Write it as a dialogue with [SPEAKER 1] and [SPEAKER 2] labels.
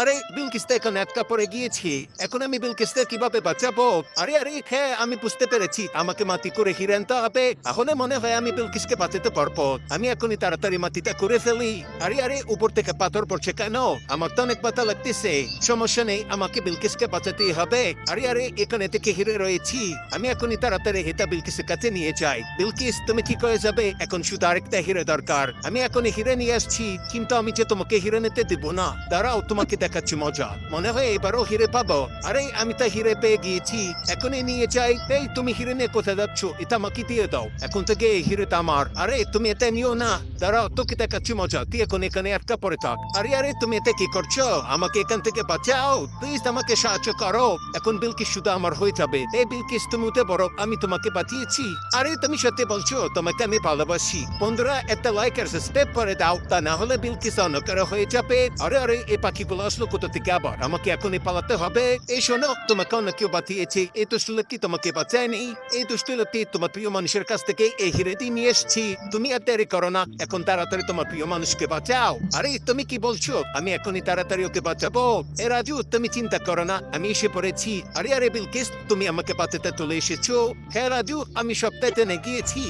[SPEAKER 1] আরে বিলকিস তো এখন আটকা পড়ে গিয়েছি। এখন আমি বিলকিসকে কিভাবে বাঁচাবো? আরে আরে হ্যাঁ, আমি বুঝতে পেরেছি, আমাকে মাটি করে হিরে আনতে হবে। তাহলে মনে হয় আমি বিলকিসকে বাঁচাতে পারবো। আমি এখনই তাড়াতাড়ি মাটিটা করে ফেলি। আরে আরে উপর থেকে পাথর পড়ছে কেন? আমার তো অনেক ব্যথা লাগতেছে। সমস্যা নেই, আমাকে বিলকিসকে বাঁচাতেই হবে। আরে আরে এখানে থেকে হিরে রয়েছি। আমি এখনই তাড়াতাড়ি হেটা বিলকিসের কাছে নিয়ে যাই। বিলকিস তুমি ঠিক হয়ে যাবে, এখন শুধু আরেকটা হিরে দরকার। আমি এখনই হিরে নিয়ে আসছি, কিন্তু আমি যে তোমাকে হিরে নিতে দিব না। দাঁড়াও, তোমাকে দেখাচ্ছি মজা। মনে হয় এবারও হিরে পাবো। আরে আমি তো হিরে পেয়ে গিয়েছি, এখনই নিয়ে যাই। এই তুমি হিরে নিয়ে কোথায় যাচ্ছ? এটা আমাকে দিয়ে দাও, এখন থেকে এই হিরেটা আমার। আরে তুমি এটা নিও না, দাঁড়াও তোকে দেখাচ্ছি মজা। তুই এখন এখানে আটকা পড়ে থাক। আরে আরে তুমি এটা কি করছো? আমাকে এখান থেকে বাঁচাও, প্লিজ আমাকে সাহায্য করো। এখন বিলকিস শুধু আমার হয়ে যাবে। এই বিলকিস তুমি উঠে বড়, আমি তোমাকে বাঁচিয়েছি। আরে তুমি সত্যি বলছো? তোমাকে আমি ভালোবাসি। বন্ধুরা একটা লাইক আর সাবস্ক্রাইব করে দাও, তা না হলে বিলকিস অন্যকারো হয়ে যাবে। আরে আরে এই পাখিগুলো আসলো কোথা থেকে আবার? আমাকে এখনই পালাতে হবে। এই শোনো, তোমাকে অন্য কেউ বাঁচিয়েছে, এই দুষ্ট লোকটি তোমাকে বাঁচায়নি। এই দুষ্ট লোকটি তোমার প্রিয় মানুষের কাছ থেকে এই হিরেটি নিয়ে এসেছি। তুমি আর দেরি করো না, এখন তাড়াতাড়ি তোমার প্রিয় মানুষকে বাঁচাও। আরে তুমি কি বলছো? আমি এখনই তাড়াতাড়ি ওকে বাঁচাবো। এ রাজু তুমি চিন্তা করো না, আমি এসে পড়েছি। আরে আরে বিলকিস তুমি আমাকে বাঁচাতে চলে এসেছো। হ্যাঁ রাজু, আমি সবটাই টেনে গিয়েছি।